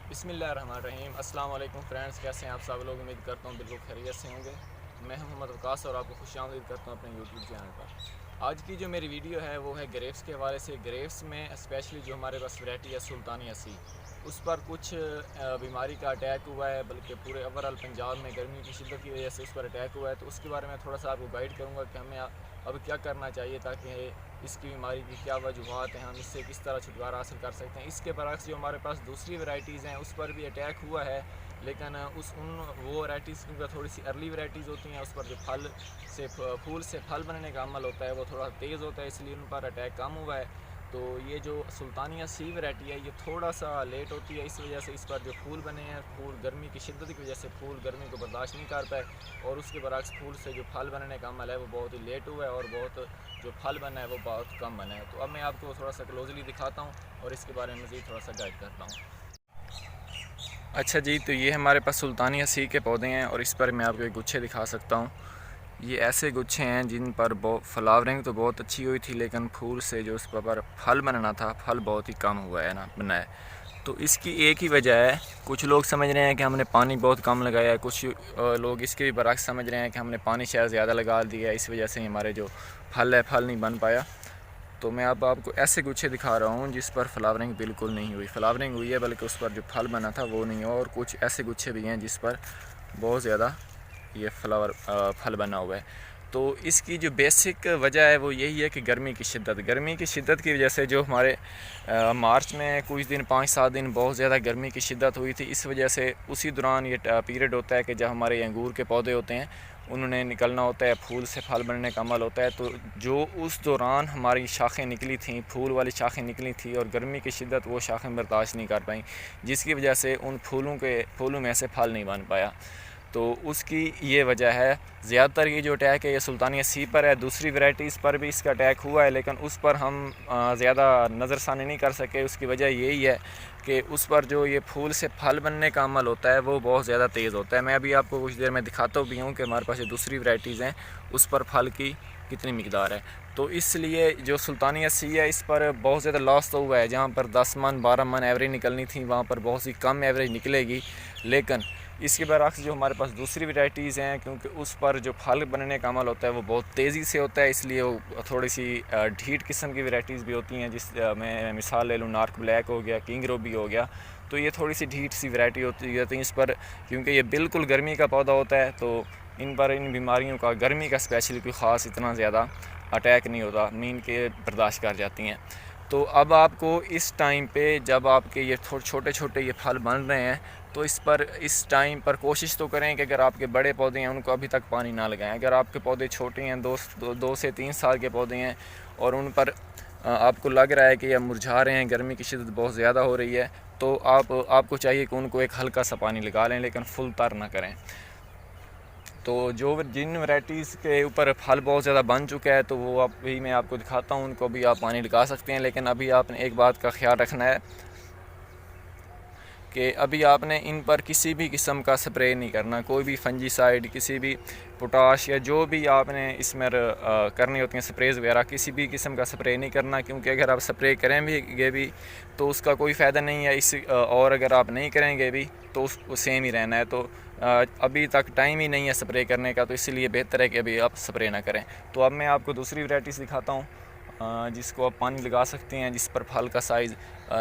बिस्मिल्लाहिर्रहमानिर्रहीम। अस्सलाम वालेकुम फ्रेंड्स, कैसे हैं आप सब लोग। उम्मीद करता हूँ बिल्कुल खैरियत से होंगे। मैं हूं मोहम्मद वकास और आपको खुशामदीद करता हूँ अपने यूट्यूब चैनल पर। आज की जो मेरी वीडियो है वो है ग्रेप्स के हवाले से। ग्रेप्स में स्पेशली जो हमारे पास वैरायटी है सुल्तानी अस्सी, उस पर कुछ बीमारी का अटैक हुआ है, बल्कि पूरे ओवरऑल पंजाब में गर्मी की शिद्दत की वजह से उस पर अटैक हुआ है। तो उसके बारे में थोड़ा सा आपको गाइड करूँगा कि हमें अब क्या करना चाहिए ताकि इसकी बीमारी की क्या वजूहत हैं, हम इससे किस तरह छुटकारा हासिल कर सकते हैं। इसके बरक्स जो हमारे पास दूसरी वैरायटीज़ हैं उस पर भी अटैक हुआ है, लेकिन वो वैरायटीज़ क्योंकि थोड़ी सी अर्ली वैरायटीज़ होती हैं, उस पर जो फूल से फल बनने का अमल होता है वो थोड़ा तेज़ होता है, इसलिए उन पर अटैक कम हुआ है। तो ये जो सुल्तानिया सी वैरायटी है ये थोड़ा सा लेट होती है, इस वजह से इस पर जो फूल बने हैं, फूल गर्मी की शिद्दत की वजह से फूल गर्मी को बर्दाश्त नहीं कर पाए, और उसके बरक्स फूल से जो फल बनने का अमल है वो बहुत ही लेट हुआ है और बहुत जो फल बना है वो बहुत कम बना है। तो अब मैं आपको थोड़ा सा क्लोजली दिखाता हूँ और इसके बारे में मज़ीद थोड़ा सा गाइड करता हूँ। अच्छा जी, तो ये हमारे पास सुल्तानिया सी के पौधे हैं और इस पर मैं आपको एक गुच्छे दिखा सकता हूँ। ये ऐसे गुच्छे हैं जिन पर फ्लावरिंग तो बहुत अच्छी हुई थी, लेकिन फूल से जो उस पर फल बनना था फल बहुत ही कम हुआ है ना बना है। तो इसकी एक ही वजह है, कुछ लोग समझ रहे हैं कि हमने पानी बहुत कम लगाया है, कुछ लोग इसके भी बरक्स समझ रहे हैं कि हमने पानी शायद ज़्यादा लगा दिया है, इस वजह से हमारे जो फल है फल नहीं बन पाया। तो मैं अब आपको ऐसे गुच्छे दिखा रहा हूँ जिस पर फ्लावरिंग बिल्कुल नहीं हुई, फ्लावरिंग हुई है बल्कि उस पर जो फल बना था वो नहीं हुआ, और कुछ ऐसे गुच्छे भी हैं जिस पर बहुत ज़्यादा ये फल बना हुआ है। तो इसकी जो बेसिक वजह है वो यही है कि गर्मी की शिद्दत की वजह से जो हमारे मार्च में कुछ दिन 5-7 दिन बहुत ज़्यादा गर्मी की शिद्दत हुई थी, इस वजह से उसी दौरान ये पीरियड होता है कि जब हमारे अंगूर के पौधे होते हैं उन्होंने निकलना होता है, फूल से फल बनने का अमल होता है। तो जो उस दौरान हमारी शाखें निकली थीं, फूल वाली शाखें निकली थी, और गर्मी की शिद्दत वो शाखें बर्दाश्त नहीं कर पाई, जिसकी वजह से उन फूलों में से फल नहीं बन पाया। तो उसकी ये वजह है। ज़्यादातर ये जो अटैक है ये सुल्तानिया सी पर है, दूसरी वैराइटीज़ पर भी इसका अटैक हुआ है, लेकिन उस पर हम ज़्यादा नज़रसानी नहीं कर सके। उसकी वजह यही है कि उस पर जो ये फूल से फल बनने का अमल होता है वो बहुत ज़्यादा तेज़ होता है। मैं अभी आपको कुछ देर में दिखाता भी हूँ कि हमारे पास जो दूसरी वैराइटीज़ हैं उस पर फल की कितनी मिकदार है। तो इसलिए जो सुल्तानिया सी है इस पर बहुत ज़्यादा लॉस तो हुआ है। जहाँ पर 10 मन 12 मन एवरेज निकलनी थी वहाँ पर बहुत सी कम एवरेज निकलेगी, लेकिन इसके बरक्स जो हमारे पास दूसरी वैराइटीज़ हैं, क्योंकि उस पर जो फल बनने का अमल होता है वो बहुत तेज़ी से होता है, इसलिए वो थोड़ी सी ढीठ किस्म की वैराइटीज़ भी होती हैं। जिस मैं मिसाल ले लूँ, नार्क ब्लैक हो गया, किंग रोबी हो गया, तो ये थोड़ी सी ढीठ सी वैरायटी होती है इस पर, क्योंकि ये बिल्कुल गर्मी का पौधा होता है। तो इन पर इन बीमारियों का गर्मी का स्पेशली कोई ख़ास इतना ज़्यादा अटैक नहीं होता, नींद के बर्दाश्त कर जाती हैं। तो अब आपको इस टाइम पे जब आपके ये छोटे छोटे ये फल बन रहे हैं, तो इस टाइम पर कोशिश तो करें कि अगर आपके बड़े पौधे हैं उनको अभी तक पानी ना लगाएं। अगर आपके पौधे छोटे हैं, 2 से 3 साल के पौधे हैं, और उन पर आपको लग रहा है कि ये मुरझा रहे हैं, गर्मी की शिद्दत बहुत ज़्यादा हो रही है, तो आपको चाहिए कि उनको एक हल्का सा पानी लगा लें, लेकिन फुल तर ना करें। तो जिन वैराइटीज़ के ऊपर फल बहुत ज़्यादा बन चुका है तो वो अभी मैं आपको दिखाता हूँ, उनको भी आप पानी लगा सकते हैं। लेकिन अभी आपने एक बात का ख्याल रखना है कि अभी आपने इन पर किसी भी किस्म का स्प्रे नहीं करना, कोई भी फंजीसाइड, किसी भी पोटाश या जो भी आपने इसमें करनी होती हैं स्प्रेज़ वगैरह, किसी भी किस्म का स्प्रे नहीं करना, क्योंकि अगर आप स्प्रे करेंगे भी तो उसका कोई फ़ायदा नहीं है। और अगर आप नहीं करेंगे भी तो उसको सेम ही रहना है। तो अभी तक टाइम ही नहीं है स्प्रे करने का, तो इसलिए बेहतर है कि अभी आप स्प्रे ना करें। तो अब मैं आपको दूसरी वैराइटीज़ दिखाता हूँ जिसको आप पानी लगा सकते हैं, जिस पर फल का साइज़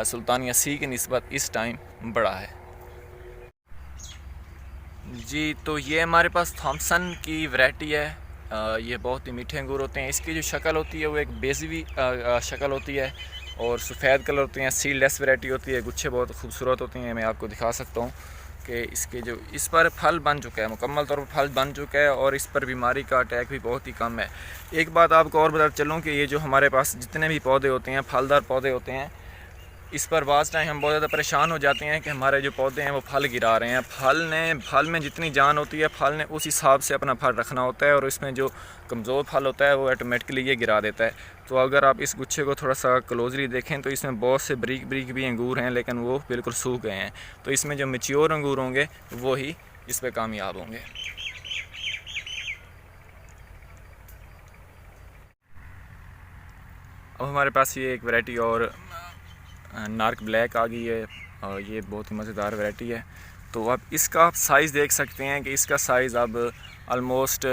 सुल्तानिया सी की निस्बत इस टाइम बड़ा है जी। तो ये हमारे पास थॉमसन की वैरायटी है। ये बहुत ही मीठे अंगूर होते हैं। इसकी जो शक्ल होती है वो एक बेज़वी शक्ल होती है और सफ़ेद कलर होते हैं, सीडलेस वैरायटी होती है, गुच्छे बहुत खूबसूरत होती हैं। मैं आपको दिखा सकता हूँ कि इस पर फल बन चुका है, मुकम्मल तौर पर फल बन चुका है, और इस पर बीमारी का अटैक भी बहुत ही कम है। एक बात आपको और बताते चलूँ कि ये जो हमारे पास जितने भी पौधे होते हैं, फलदार पौधे होते हैं, इस पर बाज़ टाइम हम बहुत ज़्यादा परेशान हो जाते हैं कि हमारे जो पौधे हैं वो फल गिरा रहे हैं। फल में जितनी जान होती है, फल ने उस हिसाब से अपना फल रखना होता है, और इसमें जो कमज़ोर फल होता है वो ऑटोमेटिकली ये गिरा देता है। तो अगर आप इस गुच्छे को थोड़ा सा क्लोजली देखें तो इसमें बहुत से ब्रीक ब्रीक भी अंगूर हैं, लेकिन वो बिल्कुल सूख गए हैं। तो इसमें जो मैच्योर अंगूर होंगे वो ही इस पर कामयाब होंगे। अब हमारे पास ये एक वैरायटी और नार्क ब्लैक आ गई है, और ये बहुत ही मज़ेदार वैरायटी है। तो अब इसका आप साइज़ देख सकते हैं कि इसका साइज़ अब ऑलमोस्ट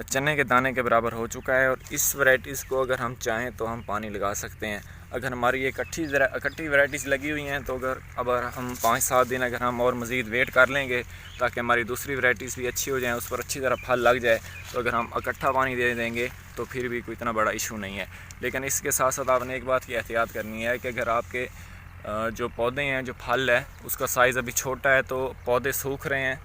चने के दाने के बराबर हो चुका है। और इस वैराइटीज़ को अगर हम चाहें तो हम पानी लगा सकते हैं। अगर हमारी ये इकट्ठी वैराइटीज़ लगी हुई हैं तो अगर हम 5-7 दिन अगर हम और मज़ीद वेट कर लेंगे ताकि हमारी दूसरी वैराइटीज़ भी अच्छी हो जाएँ, उस पर अच्छी तरह फल लग जाए, तो अगर हम इकट्ठा पानी दे देंगे तो फिर भी कोई इतना बड़ा इशू नहीं है। लेकिन इसके साथ साथ आपने एक बात की एहतियात करनी है कि अगर आपके जो पौधे हैं, जो फल है, उसका साइज़ अभी छोटा है तो पौधे सूख रहे हैं।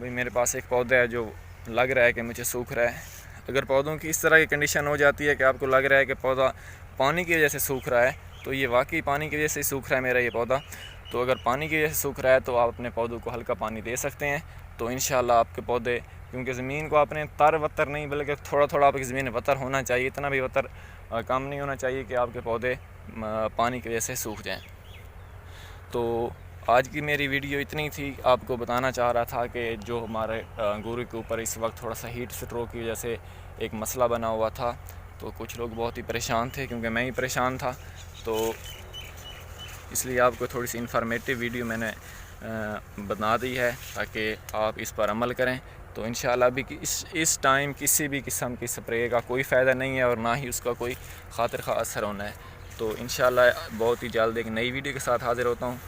भाई मेरे पास एक पौधा है जो लग रहा है कि मुझे सूख रहा है। अगर पौधों की इस तरह की कंडीशन हो जाती है कि आपको लग रहा है कि पौधा पानी की वजह से सूख रहा है, तो ये वाकई पानी की वजह से सूख रहा है मेरा ये पौधा। तो अगर पानी की वजह से सूख रहा है तो आप अपने पौधों को हल्का पानी दे सकते हैं। तो इंशाल्लाह आपके पौधे, क्योंकि ज़मीन को आपने तर वतर नहीं बल्कि थोड़ा थोड़ा आपकी ज़मीन वतर होना चाहिए, इतना भी वतर कम नहीं होना चाहिए कि आपके पौधे पानी की वजह से सूख जाएँ। तो आज की मेरी वीडियो इतनी थी। आपको बताना चाह रहा था कि जो हमारे अंगूर के ऊपर इस वक्त थोड़ा सा हीट स्ट्रोक की वजह से एक मसला बना हुआ था, तो कुछ लोग बहुत ही परेशान थे, क्योंकि मैं ही परेशान था। तो इसलिए आपको थोड़ी सी इन्फॉर्मेटिव वीडियो मैंने बना दी है ताकि आप इस पर अमल करें। तो इंशाल्लाह भी इस टाइम किसी भी किस्म की स्प्रे का कोई फ़ायदा नहीं है और ना ही उसका कोई खातिर खा असर होना है। तो इंशाल्लाह बहुत ही जल्द एक नई वीडियो के साथ हाज़िर होता हूँ।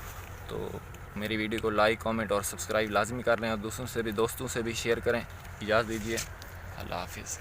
तो मेरी वीडियो को लाइक, कमेंट और सब्सक्राइब लाजमी कर लें और दोस्तों से भी शेयर करें। इजाज़त दीजिए। अल्लाह हाफिज़।